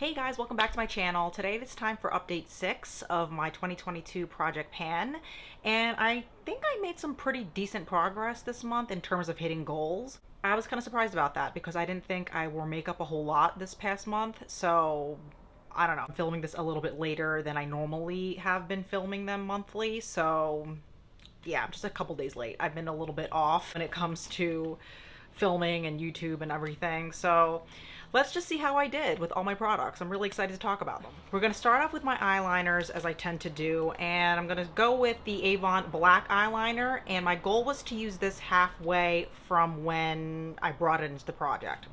Hey guys, welcome back to my channel. Today it's time for update 6 of my 2022 Project Pan, and I think I made some pretty decent progress this month in terms of hitting goals. I was kind of surprised about that because I didn't think I wore makeup a whole lot this past month, so I don't know. I'm filming this a little bit later than I normally have been filming them monthly, so yeah, I'm just a couple days late. I've been a little bit off when it comes to filming and YouTube and everything. So let's just see how I did with all my products. I'm really excited to talk about them. We're going to start off with my eyeliners as I tend to do, and I'm going to go with the Avon black eyeliner, and my goal was to use this halfway from when I brought it into the project.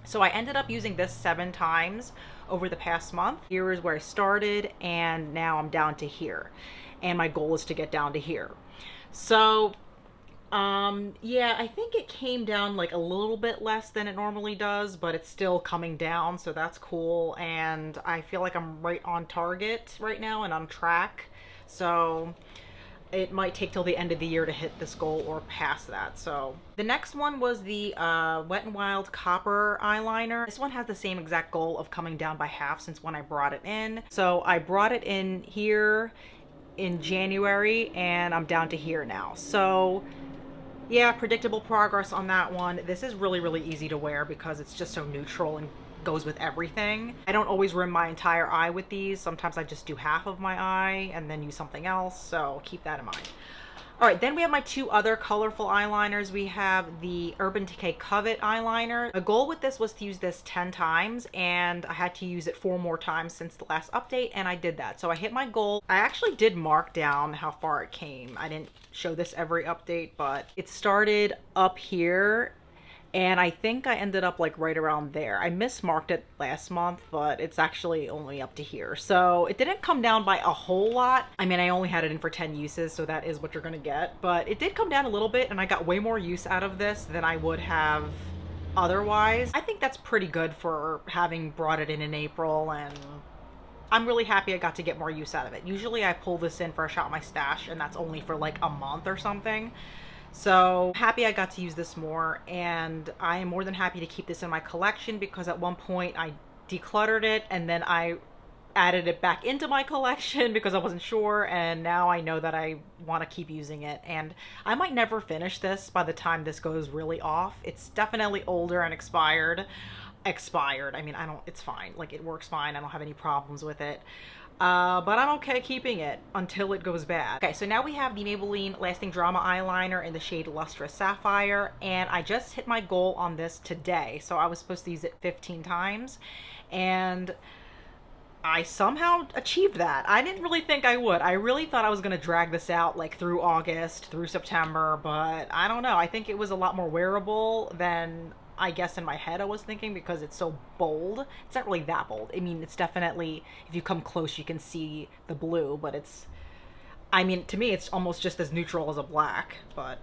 So I ended up using this 7 times over the past month. Here is where I started, and now I'm down to here. And my goal is to get down to here. So yeah, I think it came down like a little bit less than it normally does, but it's still coming down, so that's cool. And I feel like I'm right on target right now and on track. So it might take till the end of the year to hit this goal or past that. So the next one was the Wet n Wild Copper eyeliner. This one has the same exact goal of coming down by half since when I brought it in. So I brought it in here in January and I'm down to here now. So yeah, predictable progress on that one. This is really easy to wear because it's just so neutral and goes with everything. I don't always rim my entire eye with these. Sometimes I just do half of my eye and then use something else, so keep that in mind. All right, then we have my 2 other colorful eyeliners. We have the Urban Decay Covet eyeliner. The goal with this was to use this 10 times, and I had to use it 4 more times since the last update, and I did that. So I hit my goal. I actually did mark down how far it came. I didn't show this every update, but it started up here, and I think I ended up like right around there. I mismarked it last month, but it's actually only up to here. So it didn't come down by a whole lot. I mean, I only had it in for 10 uses, so that is what you're gonna get. But it did come down a little bit, and I got way more use out of this than I would have otherwise. I think that's pretty good for having brought it in April, and I'm really happy I got to get more use out of it. Usually I pull this in for a shot my stash, and that's only for like a month or something. So happy I got to use this more, and I am more than happy to keep this in my collection because at one point I decluttered it and then I added it back into my collection because I wasn't sure, and now I know that I want to keep using it, and I might never finish this by the time this goes really off. It's definitely older and expired. I mean, it's fine. Like, it works fine. I don't have any problems with it. But I'm okay keeping it until it goes bad. Okay, so now we have the Maybelline Lasting Drama eyeliner in the shade Lustrous Sapphire, and I just hit my goal on this today. So I was supposed to use it 15 times, and I somehow achieved that. I didn't really think I would. I really thought I was going to drag this out like through August, through September, but I don't know. I think it was a lot more wearable than I guess in my head I was thinking because it's so bold. It's not really that bold. I mean, it's definitely, if you come close, you can see the blue, but it's, I mean, to me, it's almost just as neutral as a black, but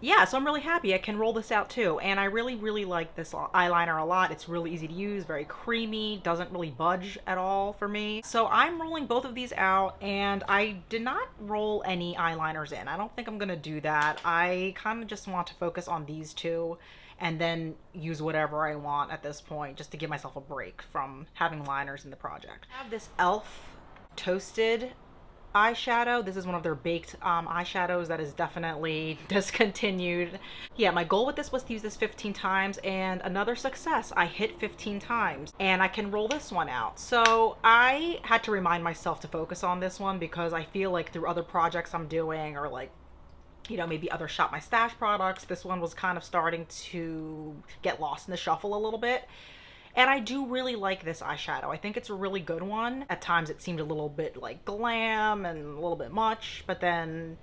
yeah, so I'm really happy I can roll this out too. And I really like this eyeliner a lot. It's really easy to use, very creamy, doesn't really budge at all for me. So I'm rolling both of these out, and I did not roll any eyeliners in. I don't think I'm gonna do that. I kind of just want to focus on these 2 and then use whatever I want at this point just to give myself a break from having liners in the project. I have this e.l.f. Toasted eyeshadow. This is one of their baked eyeshadows that is definitely discontinued. Yeah, my goal with this was to use this 15 times, and another success. I hit 15 times, and I can roll this one out. So I had to remind myself to focus on this one because I feel like through other projects I'm doing, or like, you know, maybe other Shop My Stash products, this one was kind of starting to get lost in the shuffle a little bit. And I do really like this eyeshadow. I think it's a really good one. At times it seemed a little bit like glam and a little bit much, but then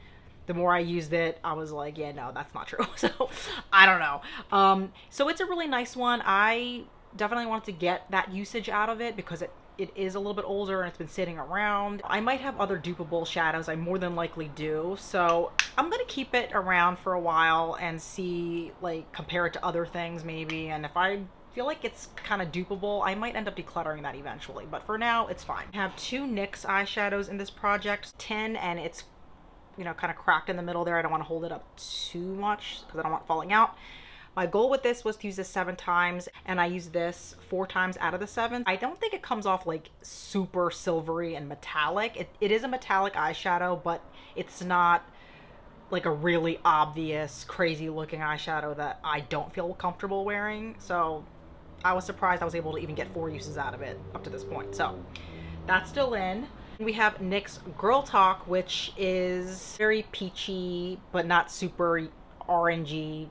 the more I used it, I was like, yeah, no, that's not true. So I don't know. So it's a really nice one. I definitely want to get that usage out of it because it is a little bit older and it's been sitting around. I might have other dupable shadows. I more than likely do. So I'm going to keep it around for a while and see, like, compare it to other things maybe. And if I feel like it's kind of dupable, I might end up decluttering that eventually. But for now, it's fine. I have 2 NYX eyeshadows in this project. Tin, and it's, you know, kind of cracked in the middle there. I don't want to hold it up too much because I don't want it falling out. My goal with this was to use this 7 times, and I used this 4 times out of the 7. I don't think it comes off like super silvery and metallic. It is a metallic eyeshadow, but it's not like a really obvious, crazy looking eyeshadow that I don't feel comfortable wearing. So I was surprised I was able to even get 4 uses out of it up to this point. So that's still in. We have Nyx Girl Talk, which is very peachy, but not super orangey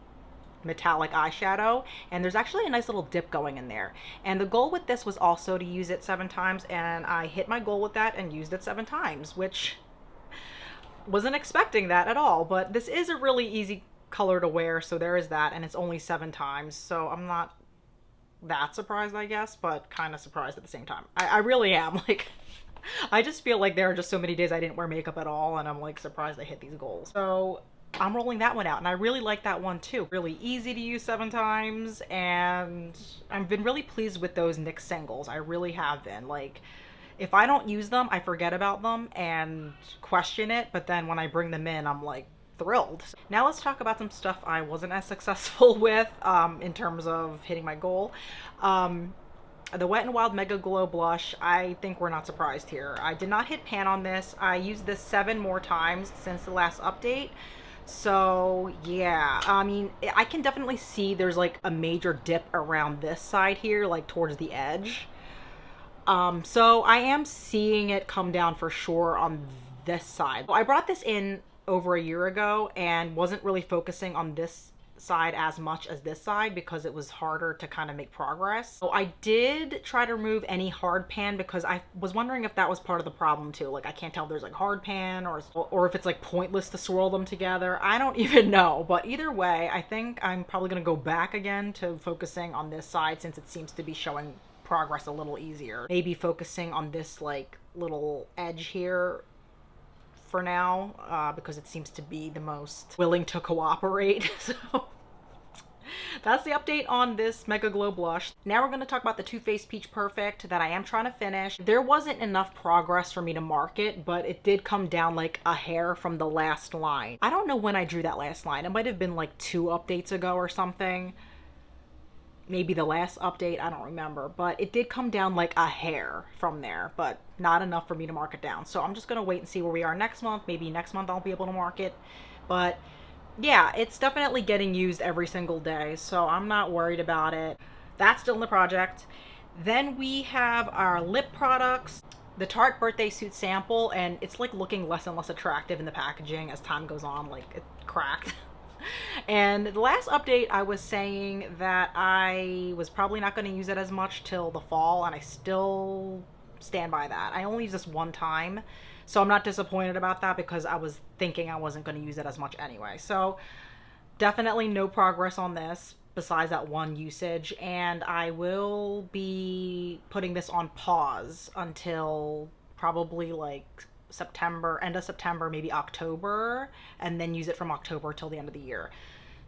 metallic eyeshadow, and there's actually a nice little dip going in there. And the goal with this was also to use it 7 times, and I hit my goal with that and used it 7 times, which wasn't expecting that at all. But this is a really easy color to wear, so there is that, and it's only 7 times, so I'm not that surprised, I guess, but kind of surprised at the same time. I really am. Like, I just feel like there are just so many days I didn't wear makeup at all, and I'm like surprised I hit these goals. So I'm rolling that one out, and I really like that one too. Really easy to use 7 times, and I've been really pleased with those NYX singles. I really have been. Like, if I don't use them, I forget about them and question it, but then when I bring them in, I'm like thrilled. Now let's talk about some stuff I wasn't as successful with in terms of hitting my goal. The Wet n Wild Mega Glow Blush, I think we're not surprised here. I did not hit pan on this. I used this 7 more times since the last update. So yeah, I mean, I can definitely see there's like a major dip around this side here, like towards the edge. So I am seeing it come down for sure on this side. I brought this in over a year ago and wasn't really focusing on this side as much as this side because it was harder to kind of make progress. So I did try to remove any hard pan because I was wondering if that was part of the problem too. Like, I can't tell if there's like hard pan or if it's like pointless to swirl them together. I don't even know, but either way, I think I'm probably gonna go back again to focusing on this side since it seems to be showing progress a little easier. Maybe focusing on this like little edge here for now, because it seems to be the most willing to cooperate. So that's the update on this Mega Glow blush. Now we're going to talk about the Too Faced Peach Perfect that I am trying to finish. There wasn't enough progress for me to mark it, but it did come down like a hair from the last line. I don't know when I drew that last line. It might have been like 2 updates ago or something. Maybe the last update, I don't remember, but it did come down like a hair from there, but not enough for me to mark it down. So I'm just gonna wait and see where we are next month. Maybe next month I'll be able to mark it, but yeah, it's definitely getting used every single day, so I'm not worried about it. That's still in the project. Then we have our lip products, the Tarte Birthday Suit sample, and it's like looking less and less attractive in the packaging as time goes on, like it cracked. And the last update I was saying that I was probably not going to use it as much till the fall, and I still stand by that. I only used this 1 time, so I'm not disappointed about that because I was thinking I wasn't going to use it as much anyway. So definitely no progress on this besides that 1 usage, and I will be putting this on pause until probably like September, end of September, maybe October, and then use it from October till the end of the year.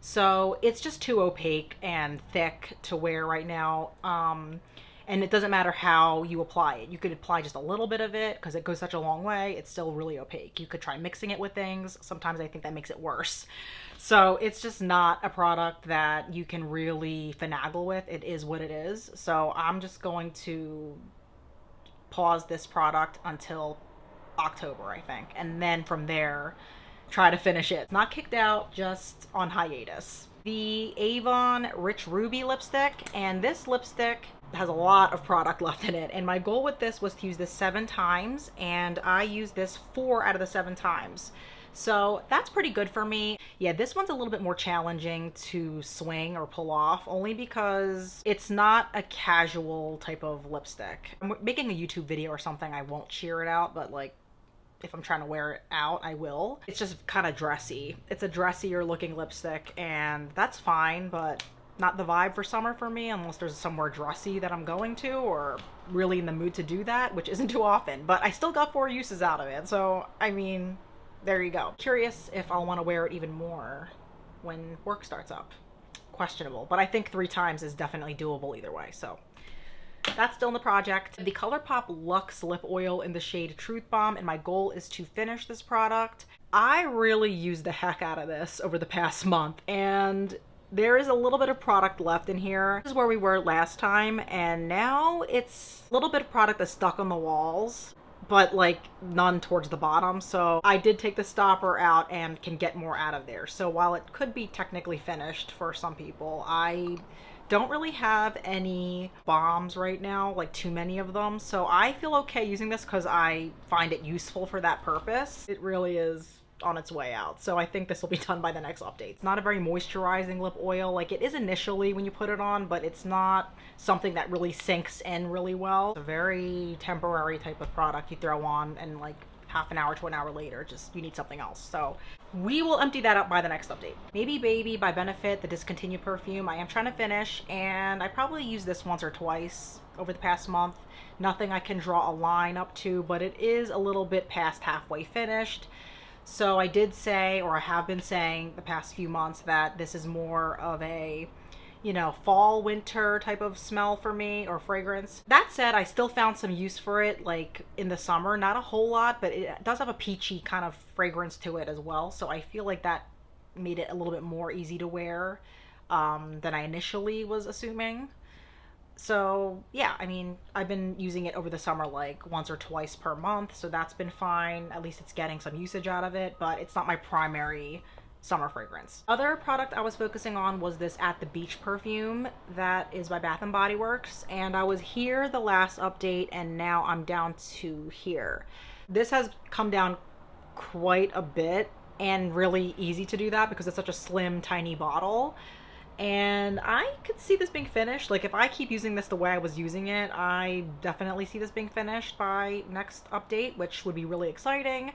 So it's just too opaque and thick to wear right now. And it doesn't matter how you apply it. You could apply just a little bit of it because it goes such a long way. It's still really opaque. You could try mixing it with things. Sometimes I think that makes it worse. So it's just not a product that you can really finagle with. It is what it is. So I'm just going to pause this product until October, I think, and then from there try to finish it. Not kicked out, just on hiatus. The Avon Rich Ruby lipstick, and this lipstick has a lot of product left in it, and my goal with this was to use this 7 times, and I used this 4 out of the 7 times. So that's pretty good for me. Yeah, this one's a little bit more challenging to swing or pull off, only because it's not a casual type of lipstick. I'm making a YouTube video or something, I won't cheer it out, but like, if I'm trying to wear it out, I will. It's just kind of dressy. It's a dressier looking lipstick, and that's fine, but not the vibe for summer for me unless there's somewhere dressy that I'm going to or really in the mood to do that, which isn't too often. But I still got 4 uses out of it, so I mean, there you go. Curious if I'll want to wear it even more when work starts up. Questionable, but I think 3 times is definitely doable either way, so that's still in the project. The Colourpop Lux Lip Oil in the shade Truth Bomb, and my goal is to finish this product. I really used the heck out of this over the past month, and there is a little bit of product left in here. This is where we were last time, and now it's a little bit of product that's stuck on the walls, but like none towards the bottom. So I did take the stopper out and can get more out of there. So while it could be technically finished for some people, I don't really have any bombs right now, like too many of them. So I feel okay using this because I find it useful for that purpose. It really is on its way out. So I think this will be done by the next update. It's not a very moisturizing lip oil like it is initially when you put it on, but it's not something that really sinks in really well. It's a very temporary type of product you throw on and like half an hour to an hour later, just you need something else. So we will empty that out by the next update. Maybe Baby by Benefit, the discontinued perfume, I am trying to finish, and I probably used this once or twice over the past month. Nothing I can draw a line up to, but it is a little bit past halfway finished. So I did say, or I have been saying the past few months, that this is more of a, you know, fall, winter type of smell for me, or fragrance. That said, I still found some use for it, like in the summer. Not a whole lot, but it does have a peachy kind of fragrance to it as well. So I feel like that made it a little bit more easy to wear than I initially was assuming. So yeah, I mean, I've been using it over the summer like once or twice per month, so that's been fine. At least it's getting some usage out of it, but it's not my primary summer fragrance. Other product I was focusing on was this At the Beach perfume that is by Bath & Body Works, and I was here the last update and now I'm down to here. This has come down quite a bit, and really easy to do that because it's such a slim, tiny bottle. And I could see this being finished. Like if I keep using this the way I was using it, I definitely see this being finished by next update, which would be really exciting.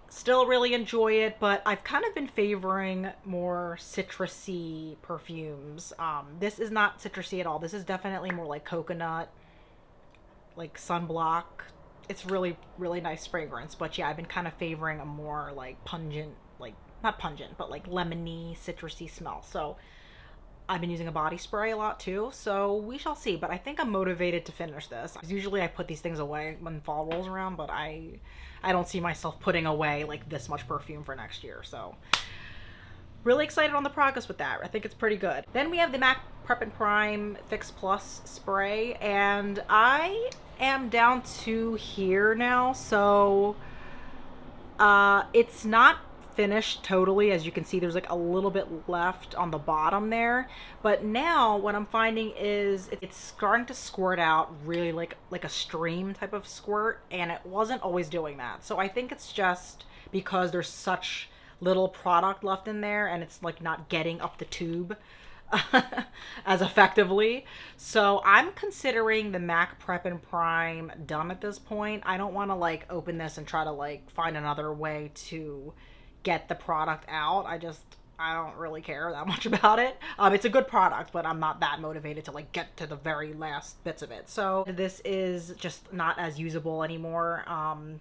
Still really enjoy it, but I've kind of been favoring more citrusy perfumes. This is not citrusy at all. This is definitely more like coconut, like sunblock. It's really, really nice fragrance. But yeah, I've been kind of favoring a more like pungent, like not pungent, but like lemony, citrusy smell. So I've been using a body spray a lot too, so we shall see. But I think I'm motivated to finish this. Usually I put these things away when fall rolls around, but I don't see myself putting away like this much perfume for next year. So really excited on the progress with that. I think it's pretty good. Then we have the MAC Prep and Prime Fix Plus spray, and I am down to here now. So it's not finished totally. As you can see, there's like a little bit left on the bottom there, but now what I'm finding is it's starting to squirt out really like a stream type of squirt, and it wasn't always doing that. So I think it's just because there's such little product left in there and it's like not getting up the tube as effectively. So I'm considering the MAC Prep and Prime done at this point. I don't want to like open this and try to like find another way to get the product out. I don't really care that much about it. It's a good product, but I'm not that motivated to like get to the very last bits of it. So this is just not as usable anymore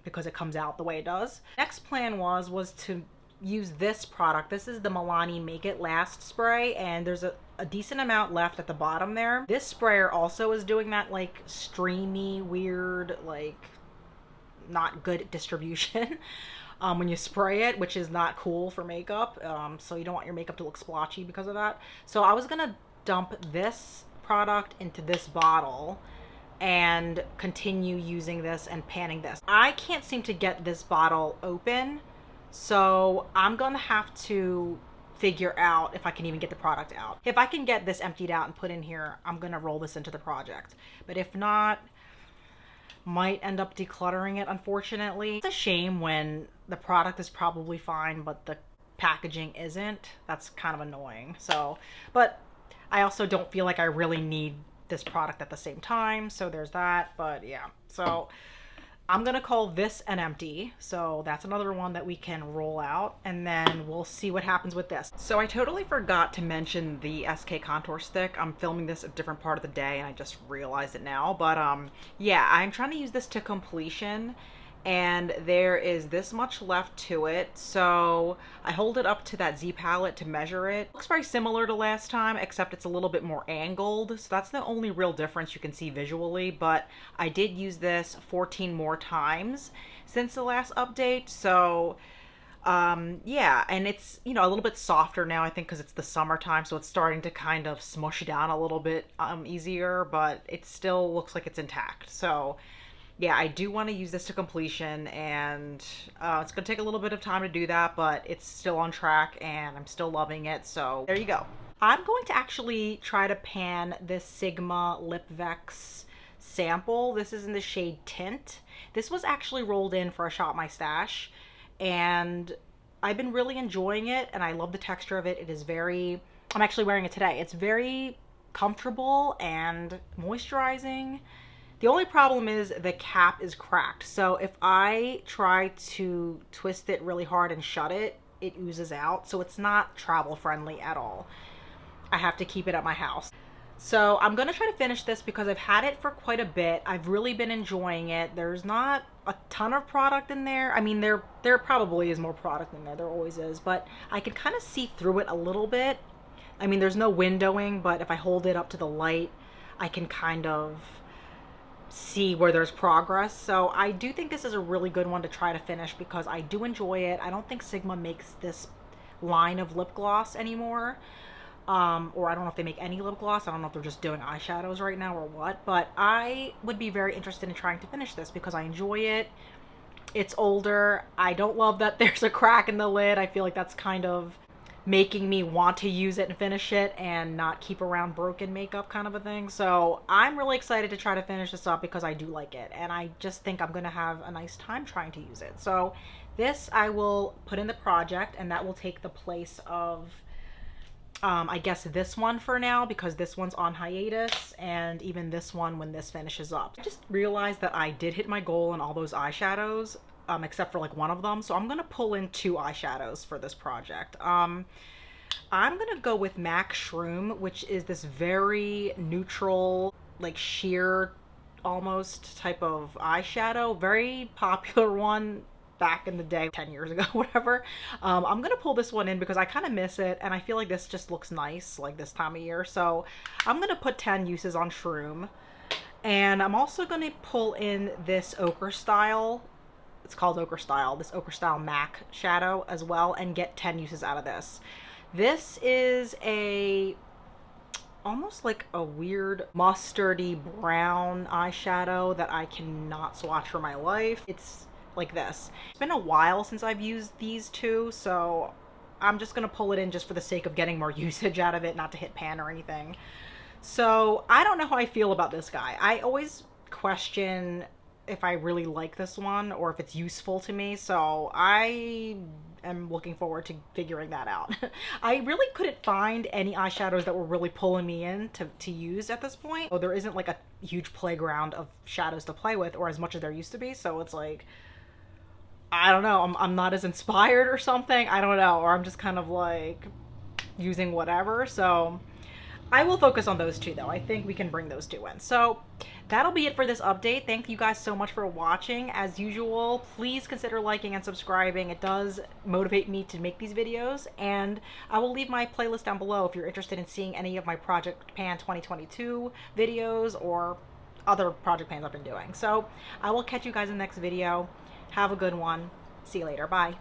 because it comes out the way it does. Next plan was to use this product. This is the Milani Make It Last spray, and there's a decent amount left at the bottom there. This sprayer also is doing that like streamy, weird, like not good distribution when you spray it, which is not cool for makeup. So you don't want your makeup to look splotchy because of that. So I was gonna dump this product into this bottle and continue using this and panning this. I can't seem to get this bottle open, so I'm gonna have to figure out if I can even get the product out. If I can get this emptied out and put in here, I'm gonna roll this into the project. But if not, might end up decluttering it, unfortunately. It's a shame when the product is probably fine, but the packaging isn't. That's kind of annoying. So, but I also don't feel like I really need this product at the same time. So there's that, but yeah. So I'm gonna call this an empty. So that's another one that we can roll out, and then we'll see what happens with this. So I totally forgot to mention the SK contour stick. I'm filming this a different part of the day and I just realized it now. But yeah, I'm trying to use this to completion, and there is this much left to it. So I hold it up to that Z palette to measure it. It looks very similar to last time, except it's a little bit more angled. So that's the only real difference you can see visually, but I did use this 14 more times since the last update. So Yeah, and it's, you know, a little bit softer now, I think, because it's the summertime, so it's starting to kind of smush down a little bit easier, but it still looks like it's intact. So yeah, I do want to use this to completion, and it's going to take a little bit of time to do that, but it's still on track and I'm still loving it. So there you go. I'm going to actually try to pan this Sigma Lip Vex sample. This is in the shade Tint. This was actually rolled in for a Shop My Stash, and I've been really enjoying it, and I love the texture of it. It is very, I'm actually wearing it today. It's very comfortable and moisturizing. The only problem is the cap is cracked. So if I try to twist it really hard and shut it, it oozes out. So it's not travel friendly at all. I have to keep it at my house. So I'm going to try to finish this because I've had it for quite a bit. I've really been enjoying it. There's not a ton of product in there. I mean, there probably is more product in there. There always is. But I can kind of see through it a little bit. I mean, there's no windowing, but if I hold it up to the light, I can kind of see where there's progress. So I do think this is a really good one to try to finish because I do enjoy it. I don't think Sigma makes this line of lip gloss anymore. Or I don't know if they make any lip gloss. I don't know if they're just doing eyeshadows right now or what, but I would be very interested in trying to finish this because I enjoy it. It's older. I don't love that there's a crack in the lid. I feel like that's kind of making me want to use it and finish it and not keep around broken makeup kind of a thing. So I'm really excited to try to finish this up because I do like it, and I just think I'm gonna have a nice time trying to use it. So this I will put in the project, and that will take the place of I guess this one for now, because this one's on hiatus, and even this one when this finishes up. I just realized that I did hit my goal in all those eyeshadows, except for like one of them. So I'm gonna pull in 2 eyeshadows for this project. I'm gonna go with MAC Shroom, which is this very neutral, like sheer almost type of eyeshadow. Very popular one back in the day, 10 years ago, whatever. I'm gonna pull this one in because I kind of miss it, and I feel like this just looks nice like this time of year. So I'm gonna put 10 uses on Shroom, and I'm also gonna pull in this Ochre Style. It's called Ochre Style, this Ochre Style MAC shadow as well, and get 10 uses out of this. This is a almost like a weird mustardy brown eyeshadow that I cannot swatch for my life. It's like this. It's been a while since I've used these 2, so I'm just gonna pull it in just for the sake of getting more usage out of it, not to hit pan or anything. So I don't know how I feel about this guy. I always question if I really like this one or if it's useful to me, so I am looking forward to figuring that out. I really couldn't find any eyeshadows that were really pulling me in to use at this point. So there isn't like a huge playground of shadows to play with, or as much as there used to be, so it's like, I don't know, I'm not as inspired or something, I don't know, or I'm just kind of like using whatever. So I will focus on those 2 though. I think we can bring those 2 in. So that'll be it for this update. Thank you guys so much for watching. As usual, please consider liking and subscribing. It does motivate me to make these videos, and I will leave my playlist down below if you're interested in seeing any of my Project Pan 2022 videos or other project pans I've been doing. So I will catch you guys in the next video. Have a good one. See you later. Bye.